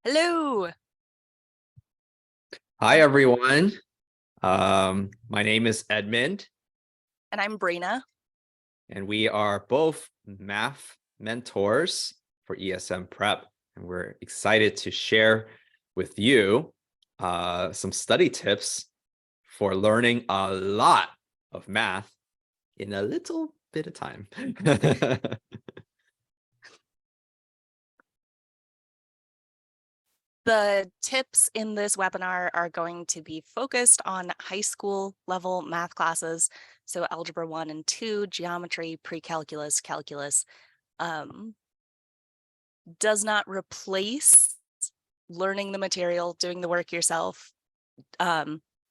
Hello. Hi, everyone. My name is Edmund, And I'm Brena. and we are both math mentors for ESM Prep. And we're excited to share with you some study tips for learning a lot of math in a little bit of time. The tips in this webinar are going to be focused on high school level math classes. So Algebra 1 and 2, geometry, pre-calculus, calculus. Does not replace learning the material, doing the work yourself,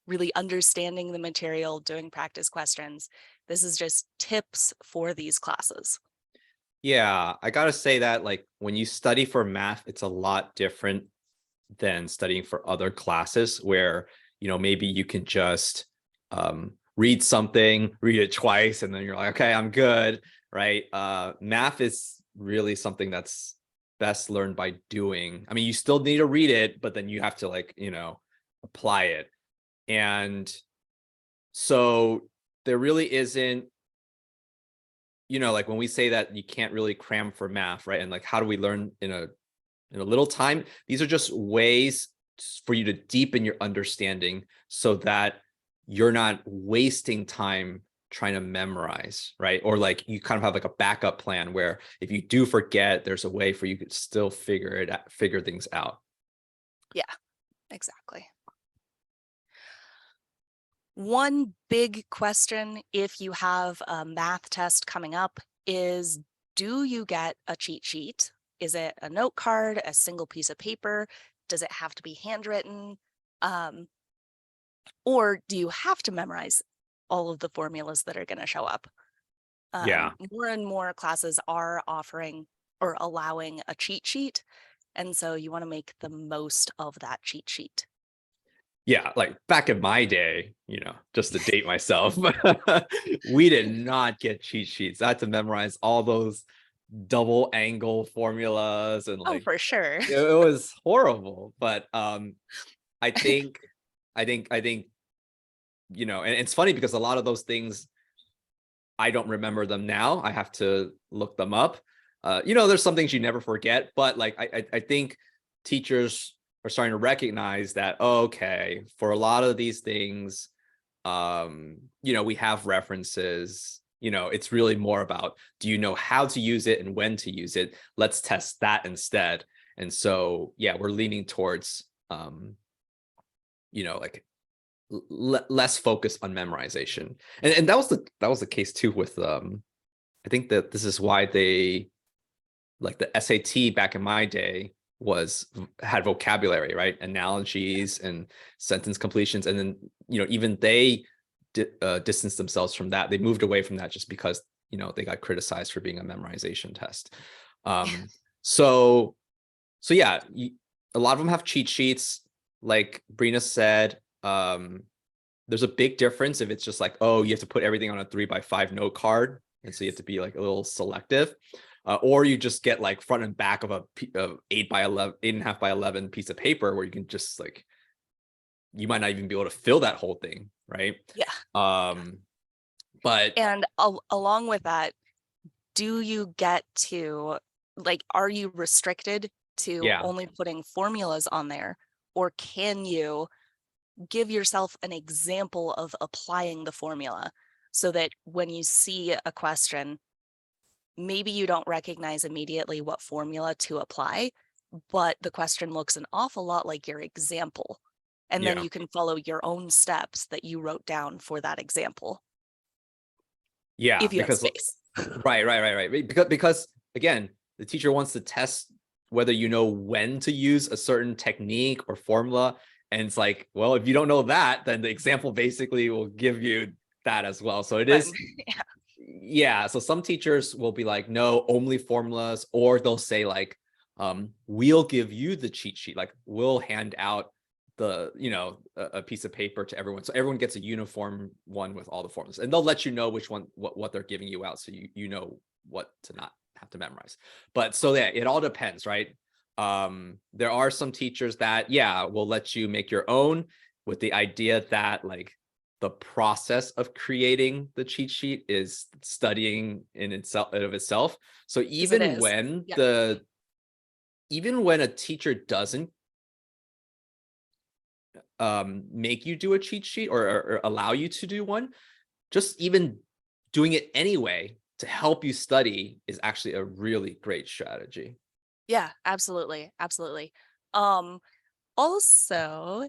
really understanding the material, doing practice questions. This is just tips for these classes. Yeah, I gotta say that like when you study for math, it's a lot different than studying for other classes where, maybe you can just read something, read it twice, and then you're like, okay, I'm good, right? Math is really something that's best learned by doing. I mean, you still need to read it, but then you have to apply it. And so there really isn't, like when we say that you can't really cram for math, right? And like, how do we learn in a little time? These are just ways for you to deepen your understanding so that you're not wasting time trying to memorize, right? Or like you kind of have like a backup plan where if you do forget, there's a way for you to still figure things out. Yeah, exactly. One big question if you have a math test coming up is, do you get a cheat sheet? Is it a note card, a single piece of paper? Does it have to be handwritten? Or do you have to memorize all of the formulas that are going to show up? Yeah. More and more classes are offering or allowing a cheat sheet. And so you want to make the most of that cheat sheet. Yeah, like back in my day, just to date myself, we did not get cheat sheets. I had to memorize all those double angle formulas and Oh, like for sure. it was horrible. But I think I think and it's funny because a lot of those things I don't remember them now. I have to look them up. There's some things you never forget, but like I think teachers are starting to recognize that, okay, for a lot of these things, we have references. It's really more about, do you know how to use it and when to use it? Let's test that instead. And so, yeah, we're leaning towards, like less focus on memorization. And that was the case too with I think that this is why they, like, the SAT back in my day had vocabulary, right? Analogies and sentence completions. And then, even they distanced themselves from that. They moved away from that just because, they got criticized for being a memorization test. So yeah, a lot of them have cheat sheets. Like Brena said, there's a big difference if it's just like, oh, you have to put everything on a 3x5 note card, and so you have to be like a little selective, or you just get like front and back of a 8x11, 8.5x11 piece of paper where you can just like, you might not even be able to fill that whole thing, right? Yeah. But And along with that, do you get to, like, are you restricted to yeah, only putting formulas on there? Or can you give yourself an example of applying the formula so that when you see a question, maybe you don't recognize immediately what formula to apply, but the question looks an awful lot like your example. And then yeah, you can follow your own steps that you wrote down for that example, yeah, if you have because space. right. Because again, the teacher wants to test whether you know when to use a certain technique or formula. And it's like, well, if you don't know that, then the example basically will give you that as well. So it But is, yeah. yeah. So some teachers will be like, no, only formulas, or they'll say like, we'll give you the cheat sheet. Like we'll hand out a piece of paper to everyone, so everyone gets a uniform one with all the formulas, and they'll let you know which one, what they're giving you out, so you know what to not have to memorize. But so yeah, it all depends, right? There are some teachers that, yeah, will let you make your own with the idea that like the process of creating the cheat sheet is studying in itself of itself. So Because it is. Yeah. even when a teacher doesn't make you do a cheat sheet or allow you to do one, just even doing it anyway to help you study is actually a really great strategy. Yeah, absolutely. Absolutely. Also,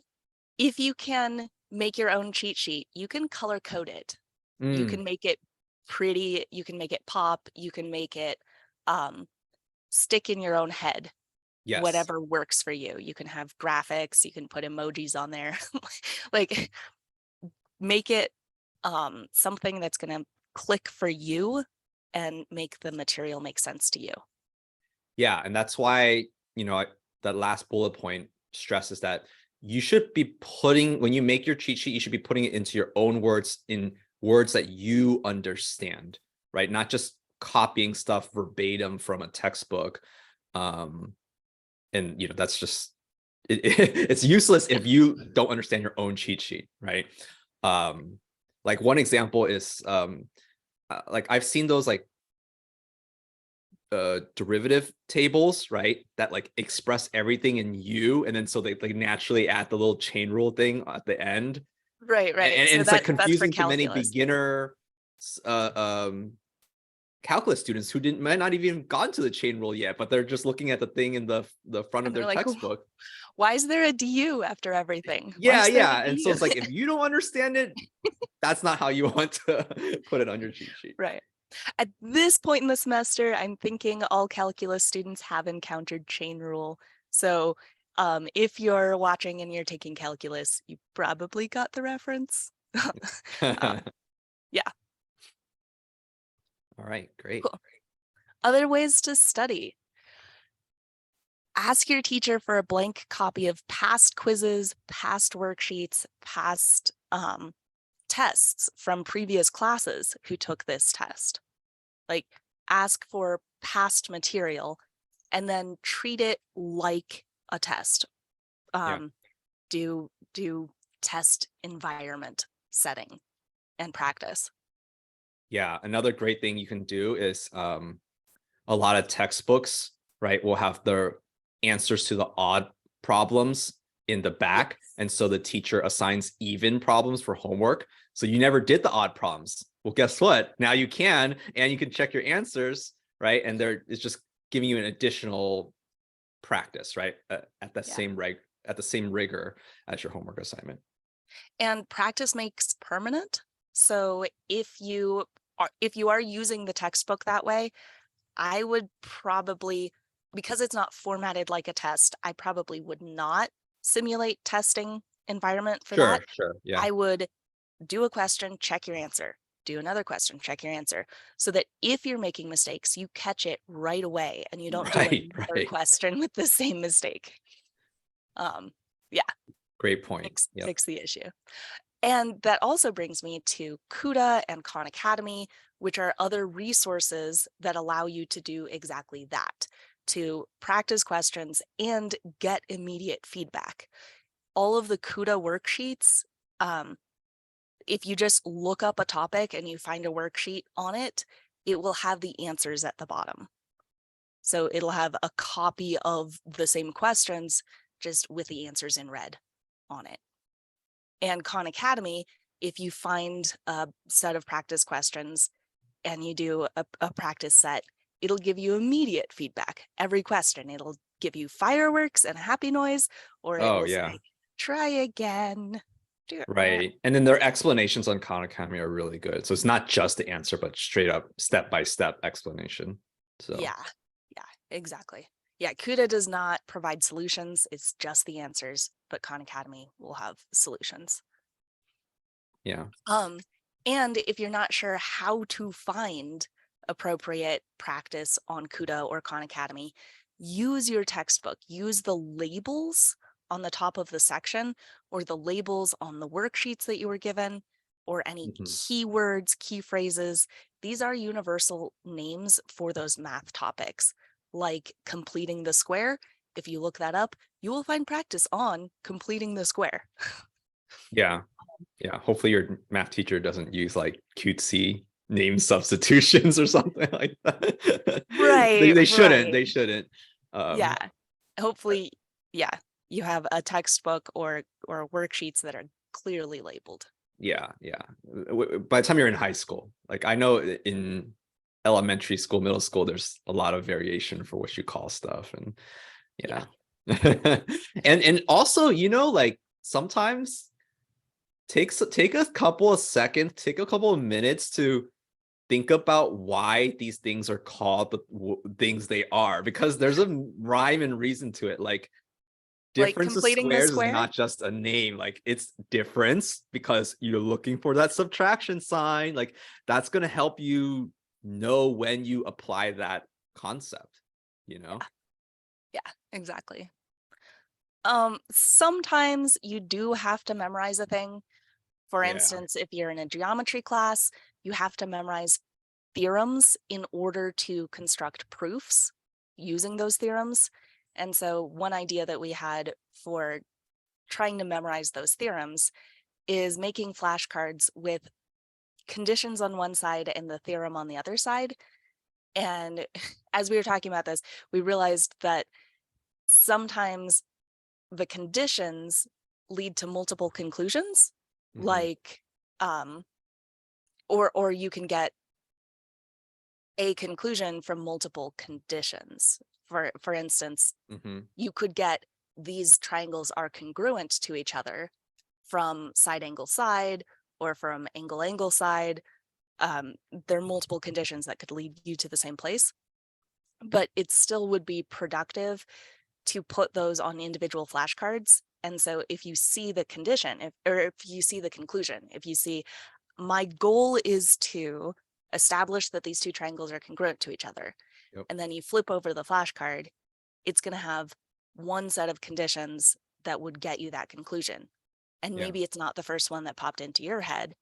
if you can make your own cheat sheet, you can color code it. You Mm, can make it pretty, you can make it pop, you can make it um, stick in your own head, yes. whatever works for you. You can have graphics, you can put emojis on there. Like make it something that's going to click for you and make the material make sense to you. Yeah, and that's why, that last bullet point stresses that you should be putting, when you make your cheat sheet, you should be putting it into your own words, in words that you understand, right? Not just copying stuff verbatim from a textbook. And that's just it's useless if you don't understand your own cheat sheet, right? Like one example is like I've seen those like derivative tables, right? That like express everything in U, and then so they like naturally add the little chain rule thing at the end, Right, and, right. and So it's like that's for confusing to many calculus. beginner calculus students who might not even gone to the chain rule yet, but they're just looking at the thing in the front of And they're their like, textbook. why is there a DU after everything? Why Yeah, is there a yeah, and so DU? it's like if you don't understand it, that's not how you want to put it on your cheat sheet. Right. At this point in the semester, I'm thinking all calculus students have encountered chain rule. So if you're watching and you're taking calculus, you probably got the reference. All um, yeah, right, great. cool. Other ways to study. Ask your teacher for a blank copy of past quizzes, past worksheets, past tests from previous classes who took this test. Like ask for past material and then treat it like a test. Yeah. Do test environment setting and practice. Yeah, another great thing you can do is a lot of textbooks, right, will have their answers to the odd problems in the Yes. back. And so the teacher assigns even problems for homework. So you never did the odd problems. Well, guess what? Now you can, and you can check your answers, right? And it's just giving you an additional practice, right? At the Yeah. same rigor as your homework assignment. And practice makes permanent. So if you are using the textbook that way, I would probably, because it's not formatted like a test, I probably would not simulate testing environment for that. Sure. Yeah. I would do a question, check your answer, do another question, check your answer, so that if you're making mistakes, you catch it right away and you don't do Right, another right. question with the same mistake. Yeah, Great point. Yep. fix the issue. And that also brings me to CUDA and Khan Academy, which are other resources that allow you to do exactly that, to practice questions and get immediate feedback. All of the CUDA worksheets, if you just look up a topic and you find a worksheet on it, it will have the answers at the bottom. So it'll have a copy of the same questions, just with the answers in red on it. And Khan Academy, if you find a set of practice questions and you do a practice set, it'll give you immediate feedback. Every question, it'll give you fireworks and a happy noise, or it Oh, will yeah. say, try again. Do it again. Right. And then their explanations on Khan Academy are really good. So it's not just the answer, but straight up step-by-step explanation. So Yeah, yeah, exactly. Yeah, CUDA does not provide solutions. It's just the answers, but Khan Academy will have solutions. yeah. And if you're not sure how to find appropriate practice on CUDA or Khan Academy, use your textbook. Use the labels on the top of the section or the labels on the worksheets that you were given or any Mhm. keywords, key phrases. These are universal names for those math topics, like completing the square. if you look that up, you will find practice on completing the square. Yeah. Yeah. Hopefully your math teacher doesn't use like cutesy name substitutions or something like that. Right, They shouldn't. right. They shouldn't. Yeah. Um, Hopefully, yeah, you have a textbook or worksheets that are clearly labeled. yeah. Yeah. By the time you're in high school, like I know in elementary school, middle school, there's a lot of variation for what you call stuff. And Yeah. yeah. And also, like sometimes take a couple of seconds, take a couple of minutes to think about why these things are called the things they are, because there's a rhyme and reason to it. Like Like difference of completing the squares is square? not just a name. Like it's difference because you're looking for that subtraction sign. Like that's going to help you know when you apply that concept, you know? Yeah. Yeah, exactly. Sometimes you do have to memorize a thing. For Yeah. instance, if you're in a geometry class, you have to memorize theorems in order to construct proofs using those theorems. And so one idea that we had for trying to memorize those theorems is making flashcards with conditions on one side and the theorem on the other side. And as we were talking about this, we realized that sometimes the conditions lead to multiple conclusions, Hmm. like or you can get a conclusion from multiple conditions. For instance, Hmm. you could get these triangles are congruent to each other from side angle side or from angle angle side. There are multiple conditions that could lead you to the same place, but it still would be productive to put those on individual flashcards. And so if you see the condition, or if you see the conclusion, if you see my goal is to establish that these two triangles are congruent to each other, Yep. and then you flip over the flashcard, it's going to have one set of conditions that would get you that conclusion. And Yeah. maybe it's not the first one that popped into your head.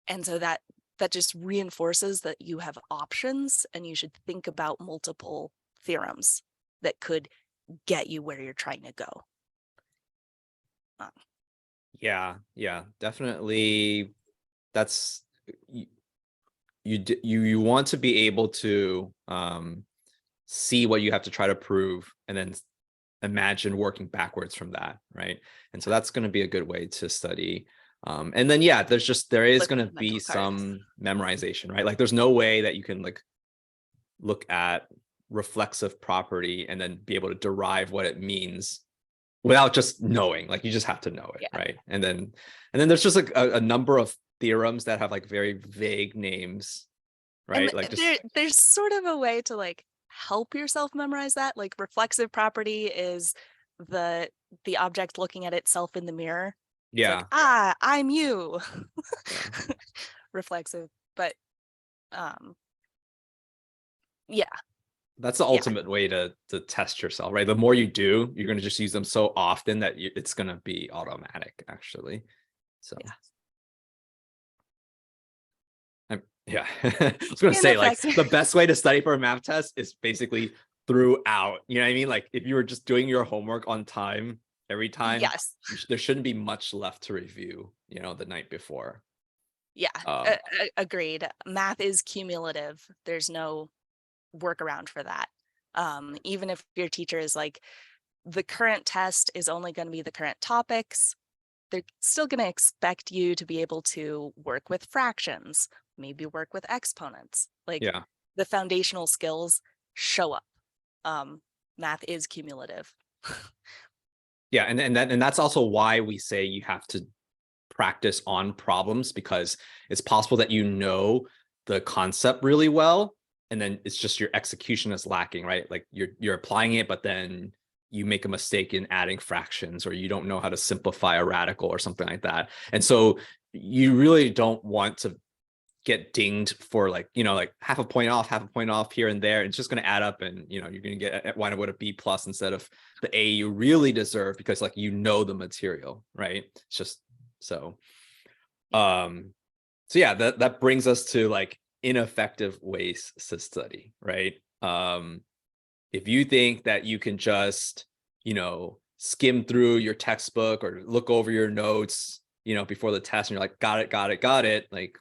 And so that just reinforces that you have options and you should think about multiple theorems that could get you where you're trying to go. Yeah. Yeah. Definitely. That's you want to be able to see what you have to try to prove and then imagine working backwards from that, right? And so that's going to be a good way to study. And then yeah, there is going Flipping to the be mental cards. some memorization, right? Like there's no way that you can like look at reflexive property and then be able to derive what it means without just knowing. Like you just have to know it, Yeah. right? And then there's just like a number of theorems that have like very vague names, And right? Like just there's sort of a way to like help yourself memorize that. Like reflexive property is the the object looking at itself in the mirror. It's like, yeah, I'm you. yeah. Reflexive. But yeah, That's the yeah, ultimate way to test yourself, right? The more you do, you're going to just use them so often that it's going to be automatic, actually. So, yeah. yeah, I was going to say like Ineffective. the best way to study for a math test is basically throughout. You know what I mean? Like if you were just doing your homework on time every time, Yes. there shouldn't be much left to review. The night before. Yeah. Um, Agreed. Math is cumulative. There's no workaround for that. Even if your teacher is like, the current test is only going to be the current topics, they're still going to expect you to be able to work with fractions, maybe work with exponents. Like yeah, the foundational skills show up. Math is cumulative. yeah, and that's also why we say you have to practice on problems, because it's possible that the concept really well, and then it's just your execution is lacking, right? Like you're applying it, but then you make a mistake in adding fractions, or you don't know how to simplify a radical or something like that. And so you really don't want to get dinged for like half a point off here and there. It's just going to add up, and you're going to wind up with a B plus instead of the A you really deserve, because like the material, right? It's just so so yeah, that brings us to like ineffective ways to study, right? if you think that you can just, skim through your textbook or look over your notes, before the test, and you're like, got it, like,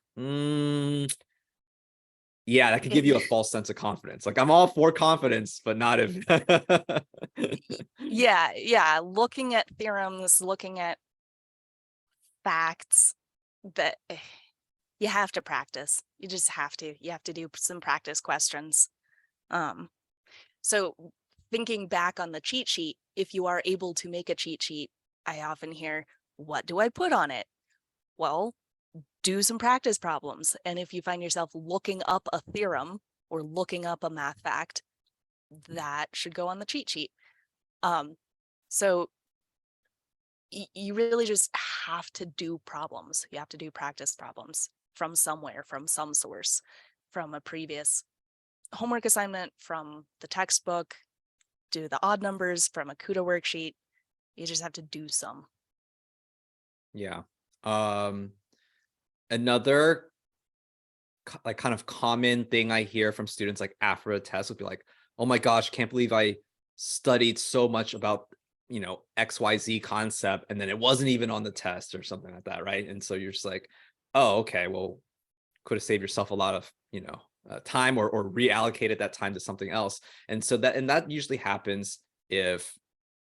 yeah, that could give you a false sense of confidence. Like, I'm all for confidence, but not if. Yeah. Looking at theorems, looking at facts that you have to practice. You just have to. You have to do some practice questions. So thinking back on the cheat sheet, if you are able to make a cheat sheet, I often hear, what do I put on it? Well, do some practice problems. And if you find yourself looking up a theorem or looking up a math fact, that should go on the cheat sheet. So you really just have to do problems. You have to do practice problems from somewhere, from some source, from a previous homework assignment, from the textbook, do the odd numbers from a CUDA worksheet. You just have to do some. Yeah. Another like kind of common thing I hear from students like after a test would be like, oh my gosh, can't believe I studied so much about, XYZ concept and then it wasn't even on the test or something like that, right? And so you're just like, oh, okay, well, could have saved yourself a lot of, time or reallocated that time to something else. And so that usually happens if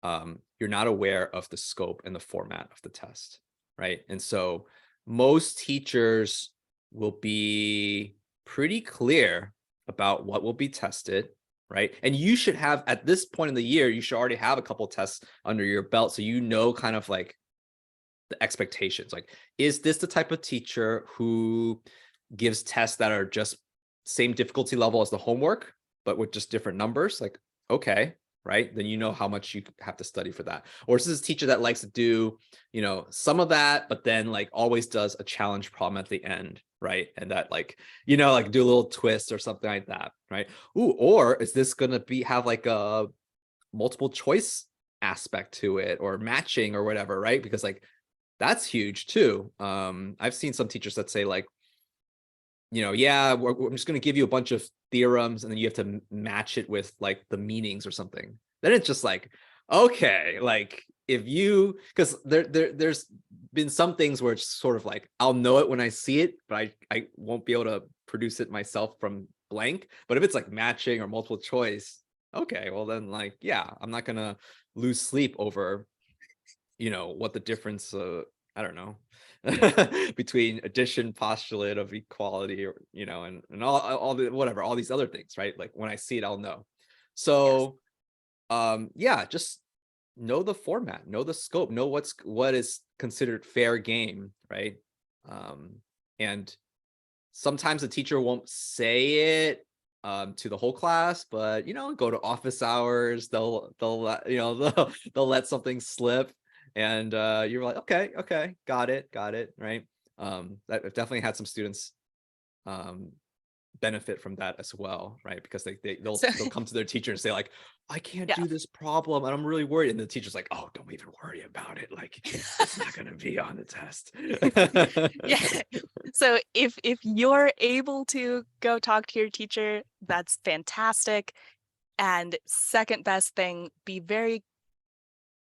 you're not aware of the scope and the format of the test, right? And so most teachers will be pretty clear about what will be tested, right? And you should have, at this point in the year, you should already have a couple tests under your belt, so kind of like the expectations. Like, is this the type of teacher who gives tests that are just same difficulty level as the homework, but with just different numbers? Like, okay, right? Then you know how much you have to study for that. Or is this a teacher that likes to do, some of that, but then like always does a challenge problem at the end, right? And that like, like do a little twist or something like that, right? Ooh, or is this gonna have like a multiple choice aspect to it or matching or whatever, right? Because like that's huge too. I've seen some teachers that say like, yeah, we're just going to give you a bunch of theorems and then you have to match it with like the meanings or something. Then it's just like, okay, like because there's been some things where it's sort of like, I'll know it when I see it, but I won't be able to produce it myself from blank. But if it's like matching or multiple choice, okay, well then like, yeah, I'm not going to lose sleep over, what the difference, I don't know, between addition postulate of equality or, and all the whatever, all these other things, right? Like when I see it, I'll know. Yes. So yeah, just know the format, know the scope, know what is considered fair game, right? And sometimes the teacher won't say it to the whole class, but go to office hours, they'll let something slip, and you're like, okay, got it, right? That I've definitely had some students benefit from that as well, right? Because they'll come to their teacher and say like, I can't Yeah. do this problem and I'm really worried, and the teacher's like, oh, don't even worry about it, like it's not going to be on the test. Yeah. So if you're able to go talk to your teacher, that's fantastic. And second best thing, be very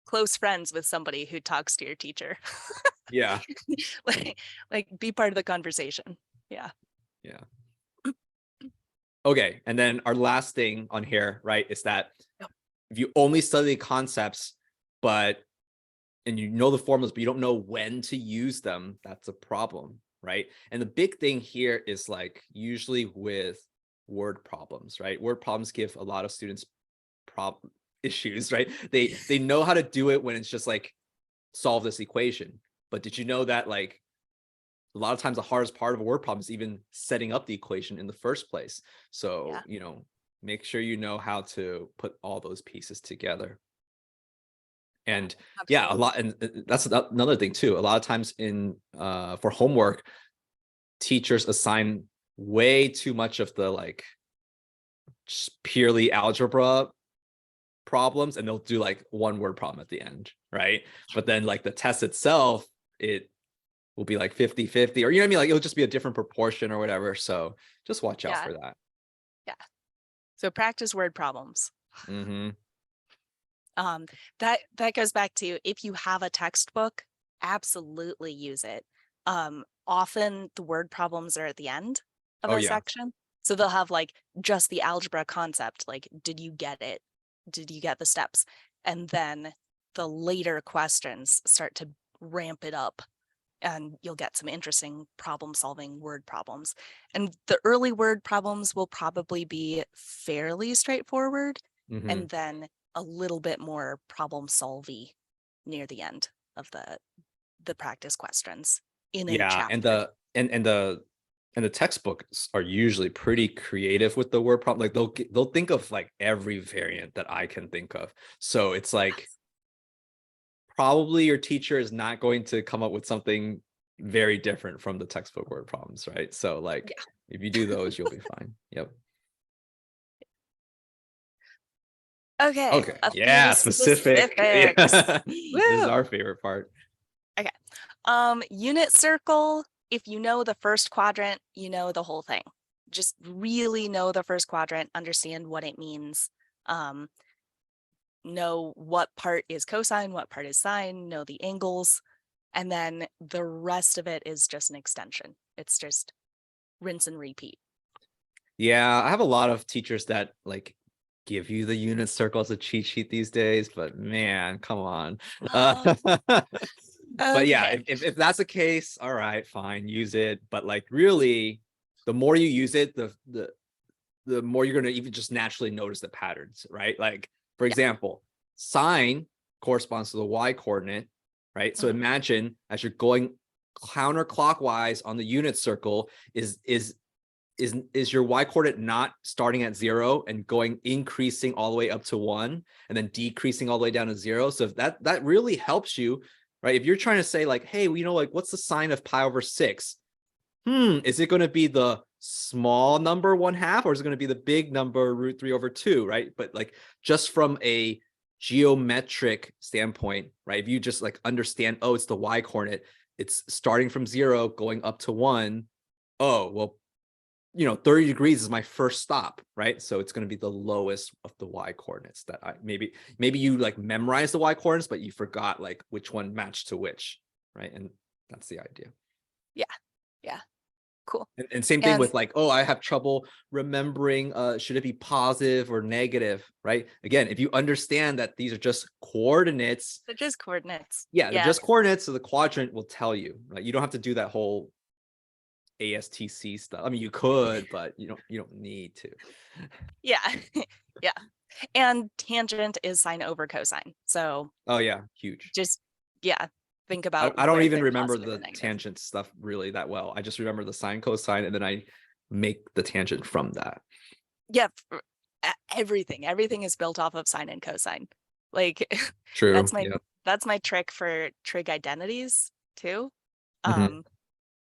close friends with somebody who talks to your teacher. Yeah. like be part of the conversation. Yeah. Okay, and then our last thing on here, right, is that Yep. if you only study the concepts, and you know the formulas, but you don't know when to use them, that's a problem, right? And the big thing here is like usually with word problems, right? Word problems give a lot of students problem issues, right? They know how to do it when it's just like solve this equation. But did you know that like a lot of times the hardest part of a word problem is even setting up the equation in the first place? So, Yeah. make sure you know how to put all those pieces together. And yeah, Absolutely. and that's another thing too. A lot of times for homework, teachers assign way too much of the like just purely algebra problems, and they'll do like one word problem at the end, right? But then like the test itself, it will be like 50-50, or what I mean? Like it'll just be a different proportion or whatever. So just watch out Yeah. for that. Yeah. So practice word problems. Mm-hmm. That goes back to, if you have a textbook, absolutely use it. Often the word problems are at the end of Oh a yeah. section. So they'll have like just the algebra concept, like, did you get it? Did you get the steps? And then the later questions start to ramp it up, and you'll get some interesting problem solving word problems. And the early word problems will probably be fairly straightforward, Mm-hmm. and then a little bit more problem solvy near the end of the practice questions in a Yeah, and chapter. the textbooks are usually pretty creative with the word problem. Like they'll think of like every variant that I can think of. So it's like probably your teacher is not going to come up with something very different from the textbook word problems, right? So like Yeah. if you do those, you'll be fine. Yep. Okay, Okay. a few Yeah, specific. specifics. Yeah. This is Woo! our favorite part. Okay. Unit circle, if you know the first quadrant, you know the whole thing. Just really know the first quadrant, understand what it means. Know what part is cosine, what part is sine, know the angles, and then the rest of it is just an extension. It's just rinse and repeat. Yeah, I have a lot of teachers that like give you the unit circle as a cheat sheet these days, but man, come on. Oh, But yeah, okay. if that's the case, all right, fine, use it. But like really, the more you use it, the more you're gonna even just naturally notice the patterns, right? Like, for Yeah. example, sine corresponds to the y coordinate, right? So Mhm. imagine as you're going counterclockwise on the unit circle, is your y coordinate not starting at 0 and going increasing all the way up to 1 and then decreasing all the way down to 0? So if that really helps you, right? If you're trying to say like, hey, well, like what's the sine of pi over 6? Is it going to be the small number 1/2, or is it going to be the big number √3/2, right? But like just from a geometric standpoint, right? If you just like understand, oh, it's the y coordinate, it's starting from 0 going up to 1. Oh, well, 30 degrees is my first stop, right? So it's going to be the lowest of the y coordinates that maybe you like memorize the y coordinates, but you forgot like which one matched to which, right? And that's the idea. Yeah. Yeah. Cool. And same thing And with like, oh, I have trouble remembering, should it be positive or negative, right? Again, if you understand that these are just coordinates, they're just coordinates. yeah, they're Yeah. just coordinates, so the quadrant will tell you, right? You don't have to do that whole ASTC stuff. I mean, you could, but you don't need to. Yeah. Yeah. And tangent is sine over cosine. So Oh yeah, huge. just, yeah, think I, about I don't where even they're remember positive or the negative. tangent stuff really that well. I just remember the sine, cosine, and then I make the tangent from that. Yeah. Everything is built off of sine and cosine. Like True. that's my Yeah. that's my trick for trig identities too. Mhm.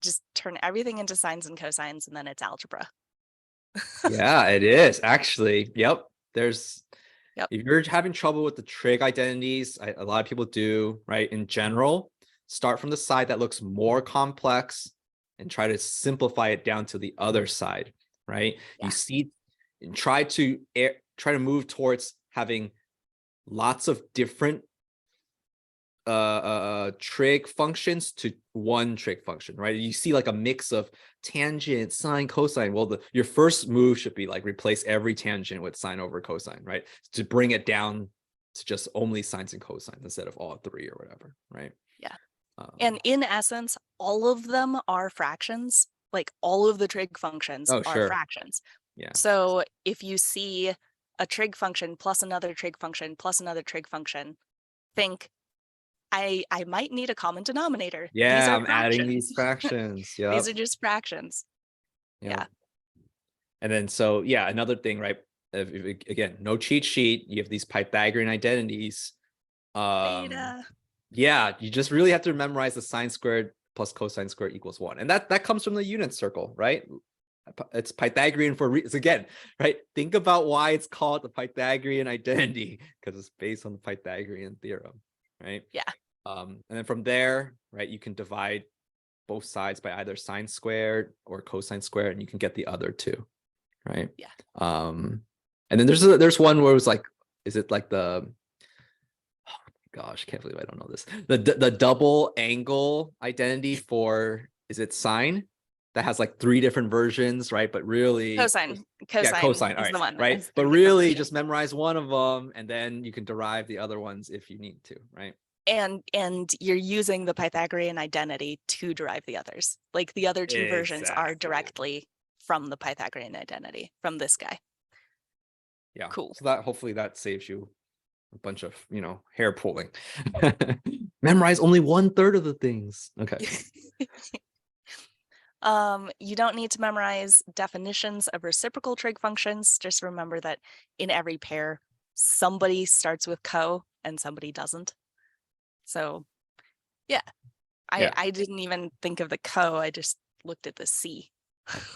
Just turn everything into sines and cosines, and then it's algebra. Yeah, it is actually. Yep. There's Yep. If you're having trouble with the trig identities, a lot of people do, right? In general, start from the side that looks more complex and try to simplify it down to the other side, right? You Yeah. see, and try to move towards having lots of different trig functions to one trig function, right? You see like a mix of tangent, sine, cosine. Well, your first move should be like replace every tangent with sine over cosine, right? To bring it down to just only sines and cosines instead of all three or whatever, right? Yeah. Um, And in essence, all of them are fractions. Like all of the trig functions oh, are sure. fractions. Yeah. So if you see a trig function plus another trig function plus another trig function, think I might need a common denominator. These Yeah, are I'm adding fractions. these fractions. These Yep. are just fractions. Yep. Yeah. And then so yeah, another thing, right? Again, no cheat sheet. You have these Pythagorean identities. Um, Beta. yeah, you just really have to memorize the sine squared plus cosine squared equals 1. And that comes from the unit circle, right? It's Pythagorean for reasons. Again, right? Think about why it's called the Pythagorean identity, because it's based on the Pythagorean theorem, right? Yeah. And then from there, right, you can divide both sides by either sine squared or cosine squared, and you can get the other two, right? Yeah. And then there's one where it was like is it like the, gosh, can't believe I don't know this. The double angle identity for, is it sine? That has like 3 different versions, right? But really, Cosine. yeah, cosine. All Is right, the one that right. has But 3 different really, versions. just memorize one of them, and then you can derive the other ones if you need to, right? And you're using the Pythagorean identity to derive the others. Like the other 2 versions are Exactly. directly from the Pythagorean identity, from this guy. Yeah. Cool. So that, hopefully that saves you a bunch of, hair pulling. Memorize only 1/3 of the things. Okay. You don't need to memorize definitions of reciprocal trig functions. Just remember that in every pair, somebody starts with co and somebody doesn't. So yeah, I didn't even think of the co. I just looked at the C.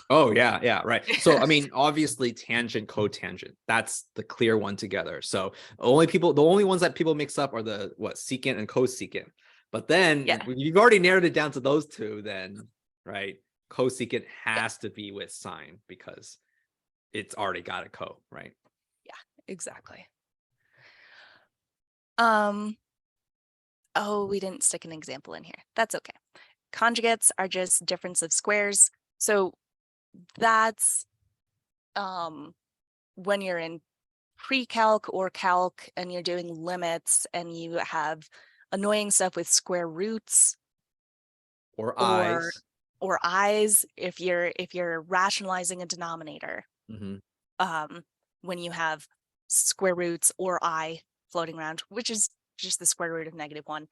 Oh yeah, right. So I mean, obviously tangent, cotangent, that's the clear one together. So the only ones that people mix up are the secant and cosecant. But then Yeah. you've already narrowed it down to those 2, then right, cosecant Yeah. has to be with sine because it's already got a co, right? Yeah, exactly. Oh, we didn't stick an example in here. That's okay. Conjugates are just difference of squares. So that's when you're in pre-calc or calc and you're doing limits and you have annoying stuff with square roots Or or eyes. eyes if you're rationalizing a denominator. Mhm. When you have square roots or I floating around, which is just the square root of -1.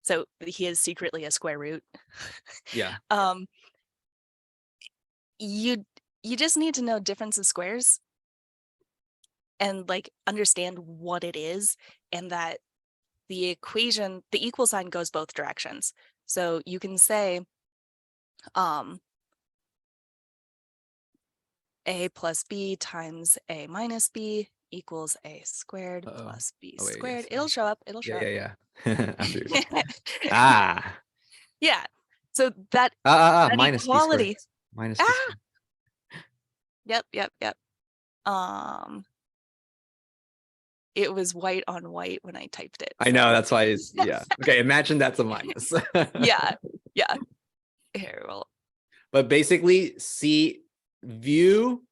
So he is secretly a square root. Yeah. You just need to know difference of squares and like understand what it is, and that the equation, the equal sign goes both directions. So you can say a plus b times a minus b equals a squared plus b Oh wait, squared. yes. It'll show up. It'll show up. Yeah. After ah. Yeah. So that Minus b squared. equality. Minus b Ah, squared. yep. It was white on white when I typed it. I know, that's why it's, yeah. Okay, imagine that's a minus. Yeah. Here, well, But basically, view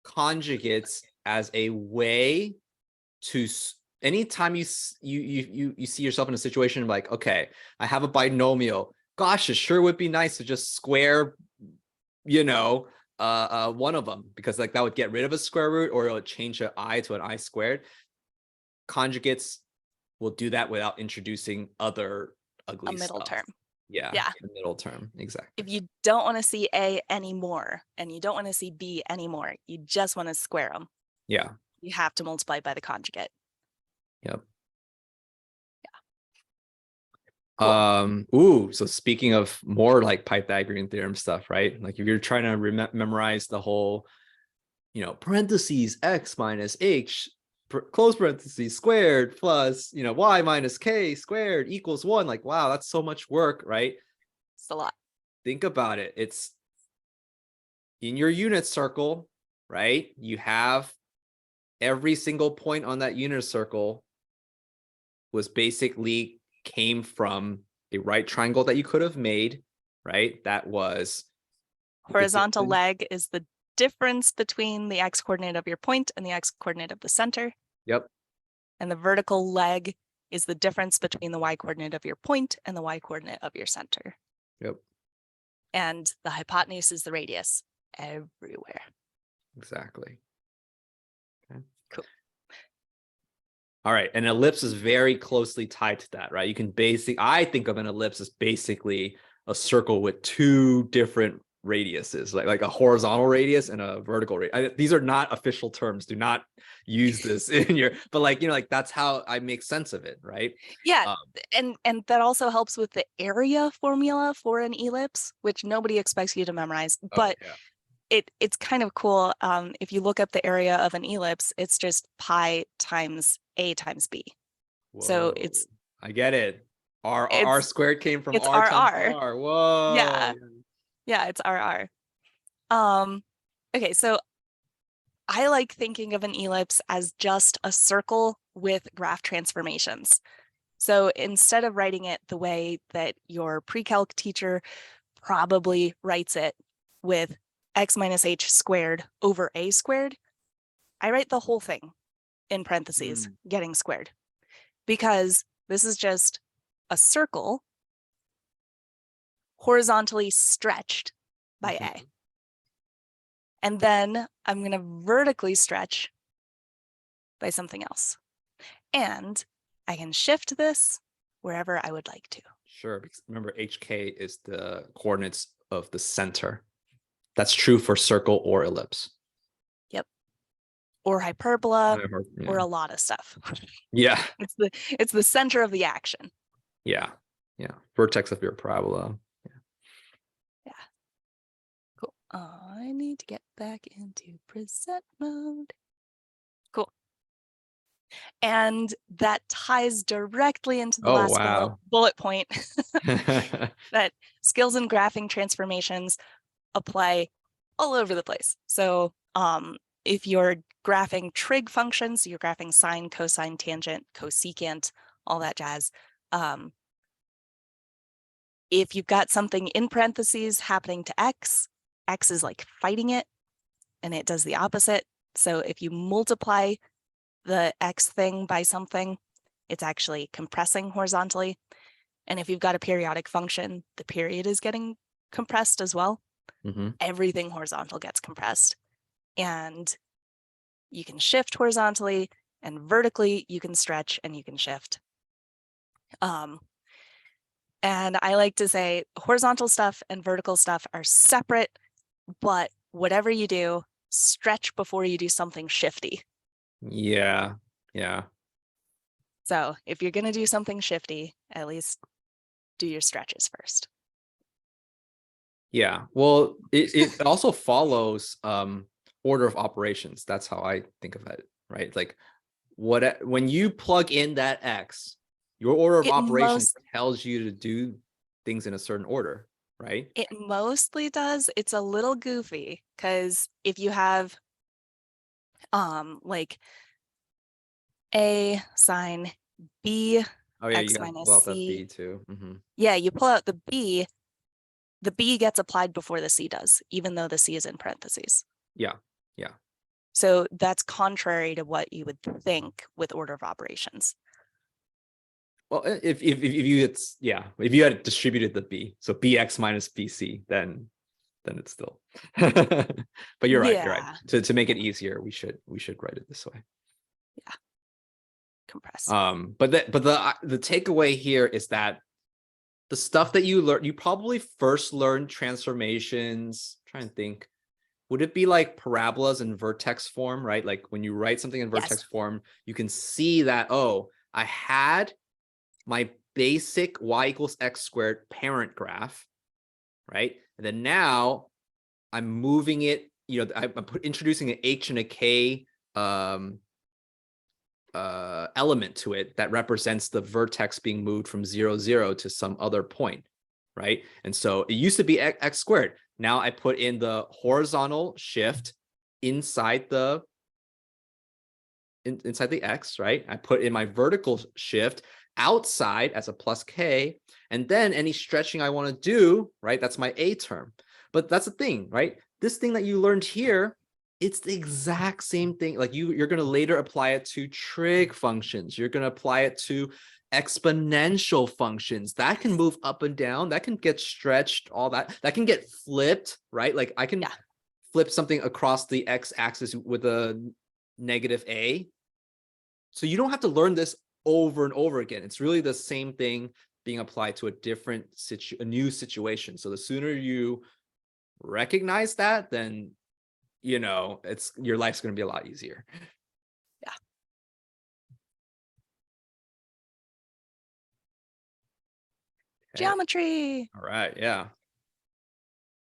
conjugates as a way to anytime you see yourself in a situation like, okay, I have a binomial. Gosh, it sure would be nice to just square, one of them, because like that would get rid of a square root, or it would change an I to an I squared. Conjugates will do that without introducing other ugly a middle stuff. term. Yeah, Yeah. the middle term, exactly. If you don't want to see A anymore and you don't want to see B anymore, you just want to square them. Yeah. You have to multiply by the conjugate. Yep. Cool. Ooh, so speaking of more like Pythagorean theorem stuff, right? Like if you're trying to memorize the whole, parentheses x minus h close parentheses squared plus, y minus k squared equals 1. Like, wow, that's so much work, right? It's a lot. Think about it. It's in your unit circle, right? You have every single point on that unit circle was basically came from a right triangle that you could have made, right? That was horizontal leg is the difference between the x coordinate of your point and the x coordinate of the center. Yep. And the vertical leg is the difference between the y coordinate of your point and the y coordinate of your center. Yep. And the hypotenuse is the radius everywhere. Exactly. Okay. Cool. All right. An ellipse is very closely tied to that, right? You can I think of an ellipse as basically a circle with 2 different radiuses, like a horizontal radius and a vertical radius. These are not official terms. Do not use this in your, but like that's how I make sense of it, right? Yeah, and that also helps with the area formula for an ellipse, which nobody expects you to memorize, but it's kind of cool. If you look up the area of an ellipse, it's just pi times a times b. Whoa. So it's, I get it. R squared came from it's R times RR. R. Whoa. Yeah, it's RR. Okay, so I like thinking of an ellipse as just a circle with graph transformations. So instead of writing it the way that your pre-calc teacher probably writes it with x minus h squared over a squared, I write the whole thing in parentheses, getting squared, because this is just a circle horizontally stretched by a. And then I'm going to vertically stretch by something else. And I can shift this wherever I would like to. Sure, because remember HK is the coordinates of the center. That's true for circle or ellipse. Yep. Or hyperbola, Yeah. or a lot of stuff. Yeah. It's the center of the action. Yeah. Yeah. Vertex of your parabola. Yeah. Cool. I need to get back into present mode. Cool. And that ties directly into the last bullet point that skills in graphing transformations apply all over the place. So if you're graphing trig functions, you're graphing sine, cosine, tangent, cosecant, all that jazz. If you've got something in parentheses happening to x, x is like fighting it, and it does the opposite. So if you multiply the x thing by something, it's actually compressing horizontally. And if you've got a periodic function, the period is getting compressed as well. Everything horizontal gets compressed. And you can shift horizontally, and vertically you can stretch and you can shift. And I like to say horizontal stuff and vertical stuff are separate, but whatever you do, stretch before you do something shifty. Yeah. Yeah. So if you're going to do something shifty, at least do your stretches first. Yeah. Well, it also follows order of operations. That's how I think of it, right? Like when you plug in that X, your order of operations tells you to do things in a certain order, right? It mostly does. It's a little goofy because if you have like A sine B x minus C. B too. Yeah, you pull out the B gets applied before the C does, even though the C is in parentheses. Yeah. Yeah. So that's contrary to what you would think with order of operations. Well, if you had distributed the B, so BX minus BC, then it's still. But you're right. You're right. To make it easier, we should write it this way. Yeah. Compress. But the takeaway here is that the stuff that you learn, you probably first learn transformations. I'm trying to think. Would it be like parabolas in vertex form, right? Like when you write something in vertex form, you can see that, oh, I had my basic y equals x squared parent graph, right? And then now I'm moving it, I'm introducing an h and a k element to it that represents the vertex being moved from 0, 0 to some other point, right? And so it used to be x squared. Now I put in the horizontal shift inside the x, right? I put in my vertical shift outside as a plus k, and then any stretching I want to do, right? That's my a term. But that's the thing, right? This thing that you learned here, it's the exact same thing. Like you're going to later apply it to trig functions. You're going to apply it to exponential functions that can move up and down, that can get stretched, all that can get flipped, right? Like I can flip something across the x-axis with a negative a. So you don't have to learn this over and over again. It's really the same thing being applied to a new situation. So the sooner you recognize that, then your life's going to be a lot easier. Yeah. Okay. Geometry. All right. Yeah.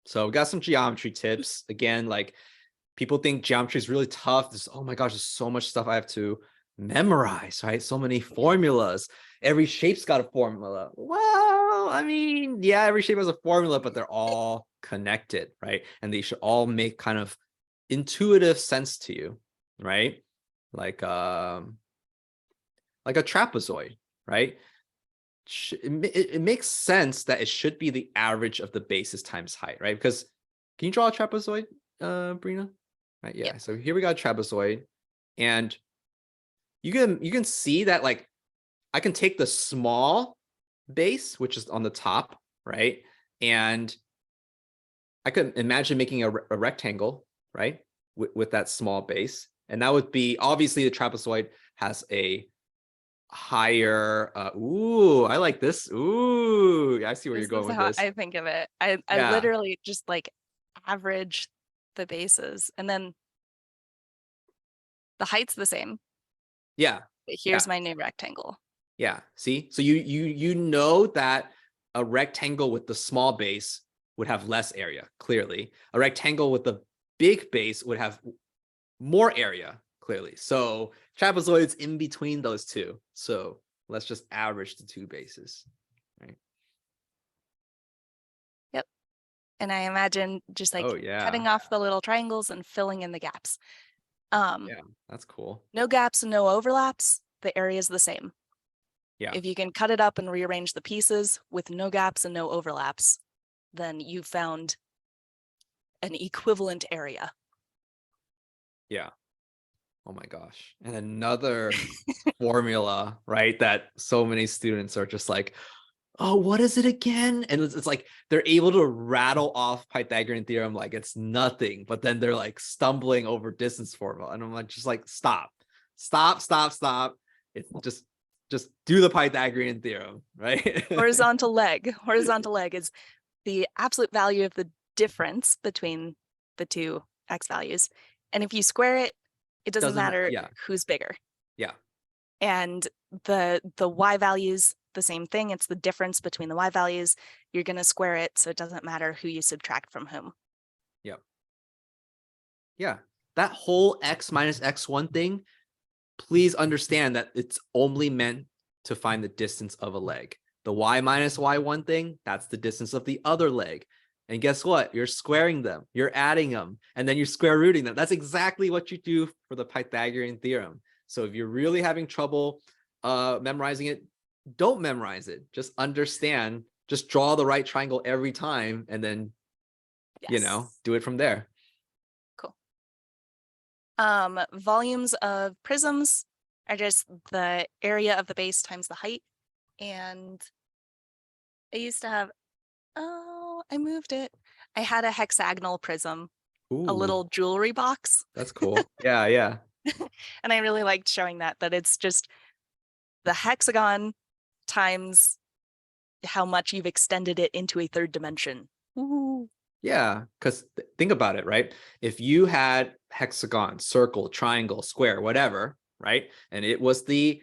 So we got some geometry tips. Again, like people think geometry is really tough. Oh my gosh, there's so much stuff I have to memorize, right? So many formulas. Every shape's got a formula. Well, I mean, yeah, every shape has a formula, but they're all connected, right? And they should all make kind of intuitive sense to you, right? Like a trapezoid, right? It makes sense that it should be the average of the bases times height, right? Because can you draw a trapezoid, Brena? Right, yeah. Yep. So here we got a trapezoid, and you can see that like I can take the small base, which is on the top, right? And I could imagine making a rectangle, right? With that small base. And that would be, obviously the trapezoid has a higher, ooh, I like this. Ooh, I see where you're This going is with how this. I think of it. I Yeah, literally just like average the bases, and then the height's the same, yeah, but yeah, here's my new rectangle. yeah. See, so you know that a rectangle with the small base would have less area, clearly. A rectangle with the big base would have more area, clearly. So trapezoid's in between those two. So let's just average the two bases, right? Yep. And I imagine just Oh like yeah, cutting off the little triangles and filling in the gaps. yeah, that's cool. No gaps and no overlaps. The area is the same. Yeah, If you can cut it up and rearrange the pieces with no gaps and no overlaps, then you found an equivalent area. yeah. Oh my gosh. And another formula, right? That so many students are just like, oh, what is it again? And it's like they're able to rattle off Pythagorean theorem like it's nothing, but then they're like stumbling over distance formula. And I'm like, just like, stop. It's just do the Pythagorean theorem, right? Horizontal leg. Horizontal leg is the absolute value of the difference between the two x values. And if you square it, it doesn't matter Yeah, who's bigger. yeah, And the y values, the same thing. It's the difference between the y values. You're going to square it, so it doesn't matter who you subtract from whom. yeah, yeah. That whole x minus x1 thing, please understand that it's only meant to find the distance of a leg. The y minus y1 thing, that's the distance of the other leg. And guess what? You're squaring them, you're adding them, and then you're square rooting them. That's exactly what you do for the Pythagorean theorem. So if you're really having trouble memorizing it, don't memorize it. Just understand, just draw the right triangle every time, and then, Yes. do it from there. Cool. Volumes of prisms are just the area of the base times the height. And I used to have, oh, I moved it. I had a hexagonal prism, a Ooh, little jewelry box. that's cool. Yeah, yeah. And I really liked showing that it's just the hexagon times how much you've extended it into a third dimension. Ooh. Yeah, because think about it, right? If you had hexagon, circle, triangle, square, whatever, right? And it was you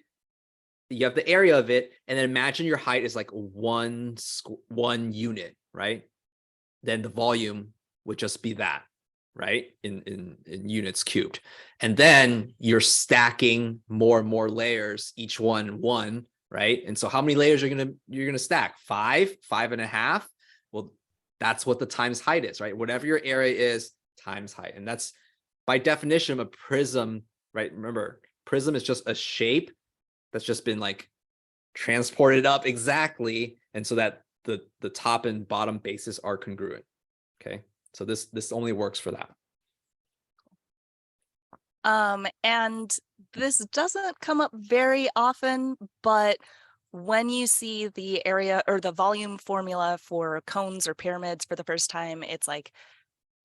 have the area of it, and then imagine your height is like one unit, right? Then the volume would just be that, right? In units cubed. And then you're stacking more and more layers, each one, right? And so how many layers you're gonna stack? 5.5. Well, that's what the times height is, right? Whatever your area is times height. And that's by definition a prism, right? Remember, prism is just a shape that's just been like transported up exactly, and so that the top and bottom bases are congruent. Okay, so this only works for that. And this doesn't come up very often, but when you see the area or the volume formula for cones or pyramids for the first time, it's like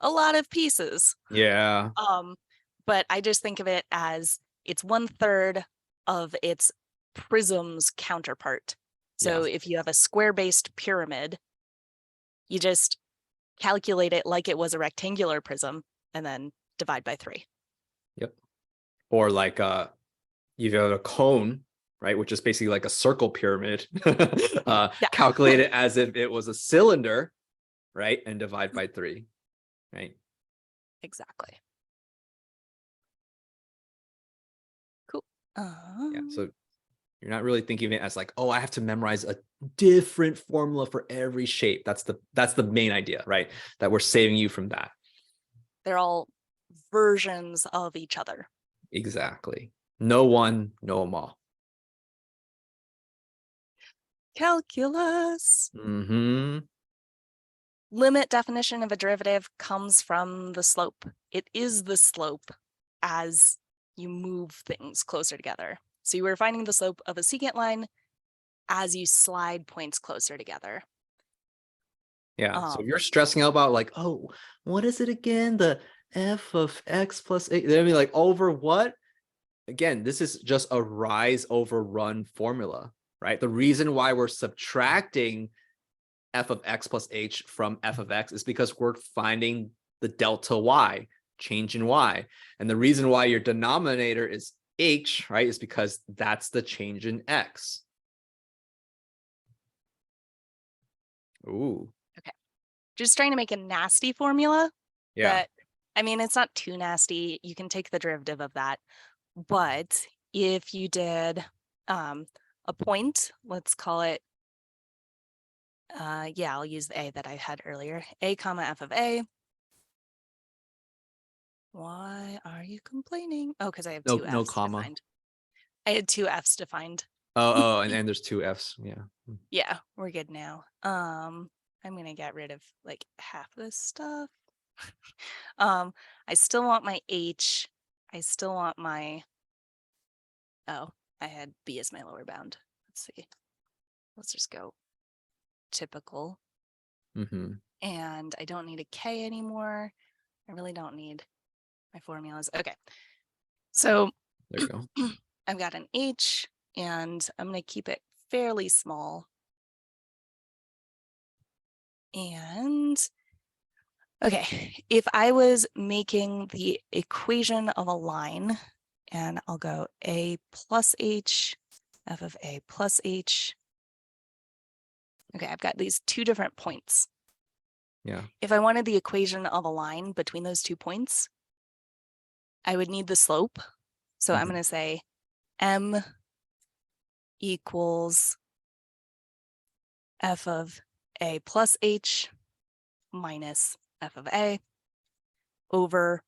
a lot of pieces. Yeah, But I just think of it as it's 1/3 of its prism's counterpart. yeah, So if you have a square-based pyramid, you just calculate it like it was a rectangular prism and then divide by 3. yep. Or like you have a cone, right, which is basically like a circle pyramid. Yeah, Calculate it as if it was a cylinder, right, and divide by 3, right? exactly. Cool. Yeah, so you're not really thinking of it as like, oh, I have to memorize a different formula for every shape. That's the main idea, right? That we're saving you from that. They're all versions of each other. Exactly. No one, know them all. Calculus. Mm-hmm. Limit definition of a derivative comes from the slope. It is the slope as you move things closer together. So you were finding the slope of a secant line as you slide points closer together. Yeah. So if you're stressing out about like, oh, what is it again? The f of x plus 8. I mean, like over what? Again, this is just a rise over run formula, right? The reason why we're subtracting f of x plus h from f of x is because we're finding the delta y, change in y. And the reason why your denominator is h, right, is because that's the change in x. Ooh. Okay. Just trying to make a nasty formula Yeah. that, I mean, it's not too nasty. You can take the derivative of that. But if you did a point, let's call it, yeah, I'll use the a that I had earlier, a comma f of a. Why are you complaining? Oh, because I have two No f's comma. defined. I had two f's defined. And there's two f's. Yeah. Yeah, we're good now. I'm gonna get rid of like half this stuff. I still want my h. I still want my, oh, I had b as my lower bound. Let's see. Let's just go typical. Mm-hmm. And I don't need a k anymore. I really don't need my formulas. Okay. So There you go. I've got an h and I'm going to keep it fairly small. And okay, if I was making the equation of a line, and I'll go a plus h, f of a plus h. Okay, I've got these two different points. Yeah. If I wanted the equation of a line between those 2 points, I would need the slope. So I'm going to say m equals f of a plus h minus f of a over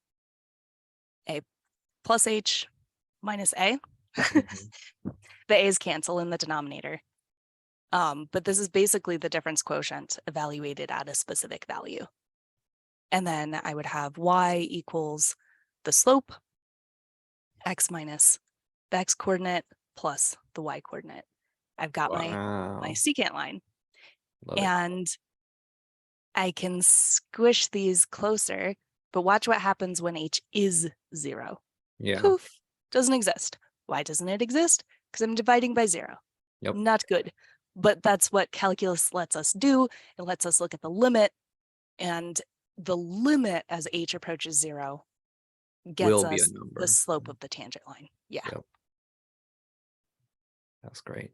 a plus h minus a. The a's cancel in the denominator. But this is basically the difference quotient evaluated at a specific value. And then I would have y equals the slope, x minus the x coordinate plus the y coordinate. I've got my secant line. Love and I can squish these closer, but watch what happens when h is 0. Yeah. Poof, doesn't exist. Why doesn't it exist? Because I'm dividing by 0. Yep. Not good. But that's what calculus lets us do. It lets us look at the limit, and the limit as h approaches 0 gets us the slope of the tangent line. Yeah. Yep. That's great.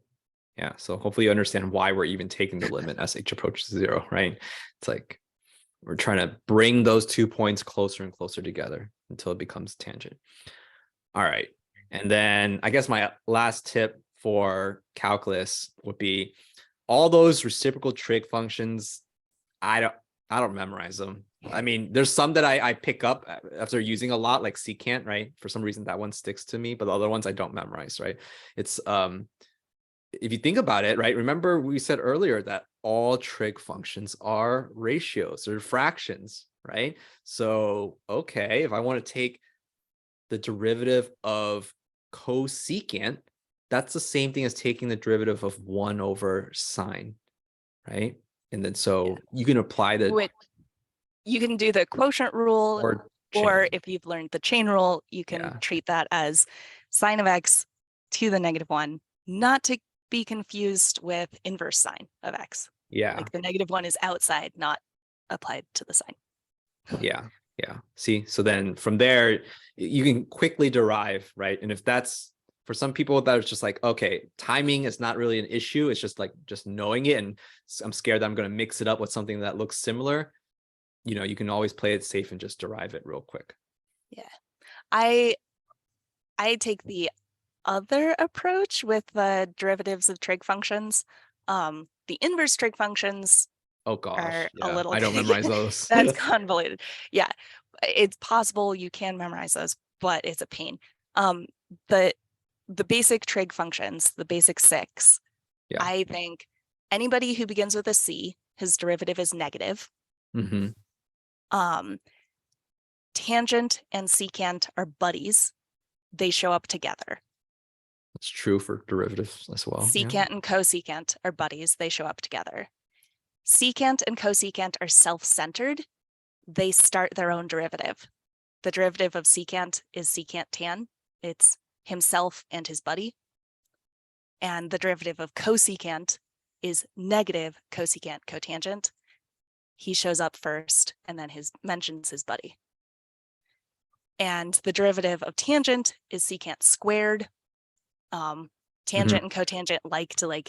Yeah. So hopefully you understand why we're even taking the limit as h approaches 0, right? It's like we're trying to bring those 2 points closer and closer together until it becomes tangent. All right. And then I guess my last tip for calculus would be all those reciprocal trig functions. I don't memorize them. I mean, there's some that I pick up after using a lot, like secant, right? For some reason that one sticks to me, but the other ones I don't memorize, right? It's if you think about it, right? Remember we said earlier that all trig functions are ratios or fractions, right? So, okay, if I want to take the derivative of cosecant, that's the same thing as taking the derivative of 1 over sine, right? And then so you can apply the you can do the quotient rule, or if you've learned the chain rule, you can treat that as sine of x to the -1, not to be confused with inverse sine of x. Yeah. Like the -1 is outside, not applied to the sine. Yeah. Yeah. See, so then from there, you can quickly derive, right? And if that's for some people that it's just like, okay, timing is not really an issue. It's just like just knowing it. And I'm scared that I'm going to mix it up with something that looks similar. You know, you can always play it safe and just derive it real quick. Yeah. I take the other approach with the derivatives of trig functions. The inverse trig functions oh gosh, are a little I don't memorize those. that's convoluted. Yeah. it's possible you can memorize those, but it's a pain. The basic trig functions, the basic 6, Yeah. I think anybody who begins with a C, his derivative is negative. Mm-hmm. Tangent and secant are buddies. They show up together. It's true for derivatives as well. Yeah. Secant and cosecant are buddies. They show up together. Secant and cosecant are self-centered. They start their own derivative. The derivative of secant is secant tan. It's himself and his buddy. And the derivative of cosecant is negative cosecant cotangent. He shows up first and then mentions his buddy. And the derivative of tangent is secant squared. Tangent and cotangent like to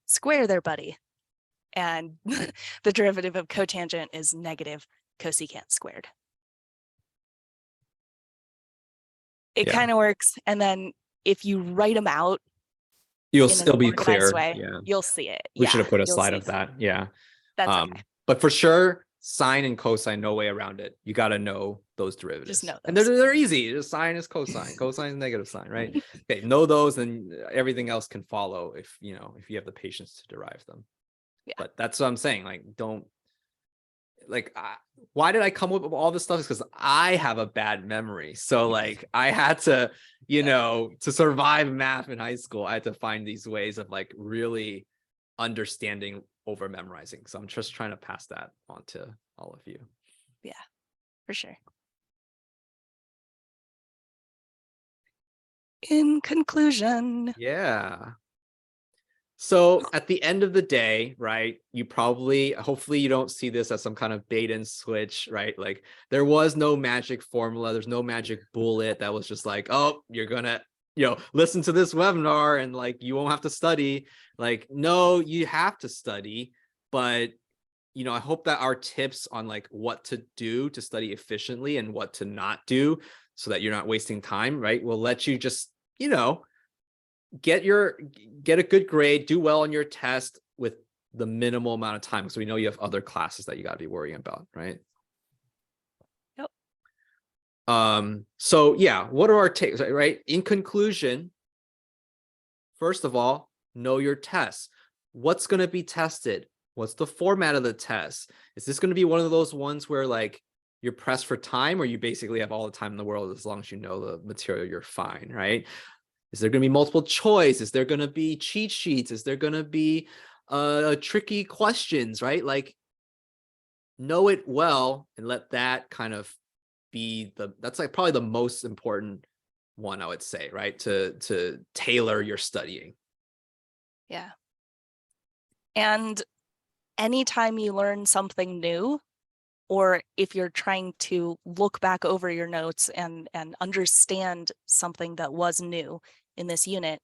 square their buddy. And the derivative of cotangent is negative cosecant squared. It kind of works. And then if you write them out, it'll be clear. way, Yeah. You'll see it. We should have put a slide of that. Yeah. That's okay. But for sure, sine and cosine, no way around it. You got to know those derivatives. Just know those. And they're easy. Just sine is cosine. Cosine is negative sine, right? Okay, know those, and everything else can follow if you have the patience to derive them. Yeah. But that's what I'm saying. Why did I come up with all this stuff? Is because I have a bad memory. So I had to, to survive math in high school, I had to find these ways of really understanding over memorizing. So I'm just trying to pass that on to all of you. Yeah, for sure. In conclusion. Yeah. So at the end of the day, right, hopefully you don't see this as some kind of bait and switch, right? There was no magic formula. There's no magic bullet that was just oh, you're going to, listen to this webinar and you won't have to study. No, you have to study, but I hope that our tips on what to do to study efficiently and what to not do so that you're not wasting time, right, will let you just, get a good grade, do well on your test with the minimal amount of time. So we know you have other classes that you got to be worrying about, right? Yep. So yeah, what are our takes, right? In conclusion, first of all, know your tests. What's going to be tested? What's the format of the test? Is this going to be one of those ones where you're pressed for time, or you basically have all the time in the world? As long as you know the material, you're fine, right? Is there going to be multiple choice? Is there going to be cheat sheets? Is there going to be tricky questions, right? Know it well and let that kind of be that's probably the most important one, I would say, right? To tailor your studying. Yeah. And anytime you learn something new, or if you're trying to look back over your notes and understand something that was new in this unit,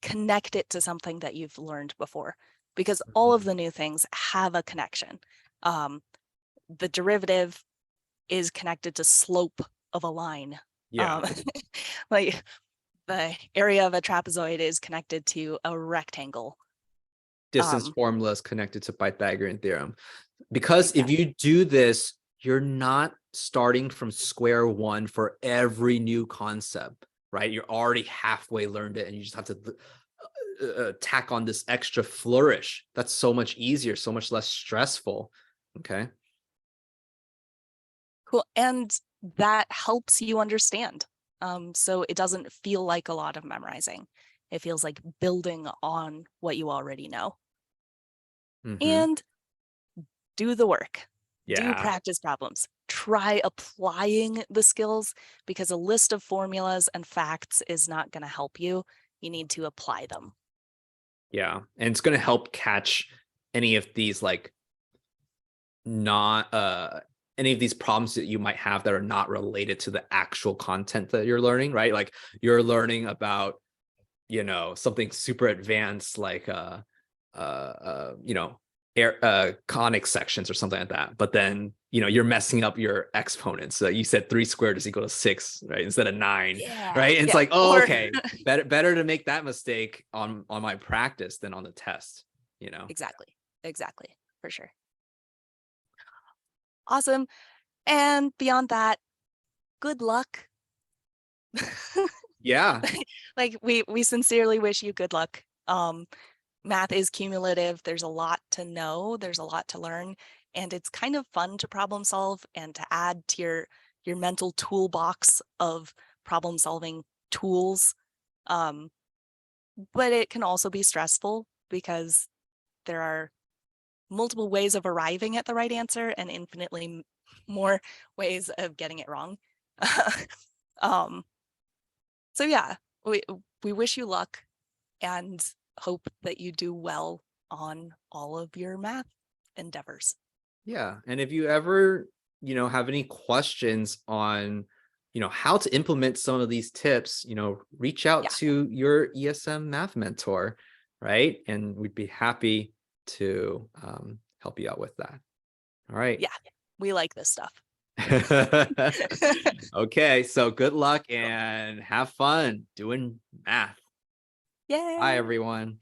connect it to something that you've learned before, because all of the new things have a connection. The derivative is connected to slope of a line. Yeah. The area of a trapezoid is connected to a rectangle. Distance formula is connected to Pythagorean theorem. Because exactly. if you do this, you're not starting from square one for every new concept, right? You're already halfway learned it, and you just have to tack on this extra flourish. That's so much easier, so much less stressful. Okay. Cool. And that helps you understand. So it doesn't feel like a lot of memorizing. It feels like building on what you already know. Mm-hmm. And do the work. Yeah. Do practice problems. Try applying the skills, because a list of formulas and facts is not going to help you. You need to apply them. Yeah. And it's going to help catch any of these any of these problems that you might have that are not related to the actual content that you're learning, right? You're learning about, something super advanced, conic sections or something like that. But then, you're messing up your exponents. So you said 3 squared is equal to 6, right? Instead of 9, right? And it's okay, better to make that mistake on my practice than on the test, Exactly. For sure. Awesome. And beyond that, good luck. Yeah. Like we sincerely wish you good luck. Math is cumulative. There's a lot to know, there's a lot to learn, and it's kind of fun to problem solve and to add to your mental toolbox of problem solving tools. Um, but it can also be stressful because there are multiple ways of arriving at the right answer and infinitely more ways of getting it wrong. um, so yeah, we wish you luck and hope that you do well on all of your math endeavors. Yeah. And if you ever, have any questions on, how to implement some of these tips, reach out Yeah, to your ESM math mentor, right? And we'd be happy to help you out with that. All right. yeah, we like this stuff. Okay. So good luck and have fun doing math. Bye, Yay! everyone.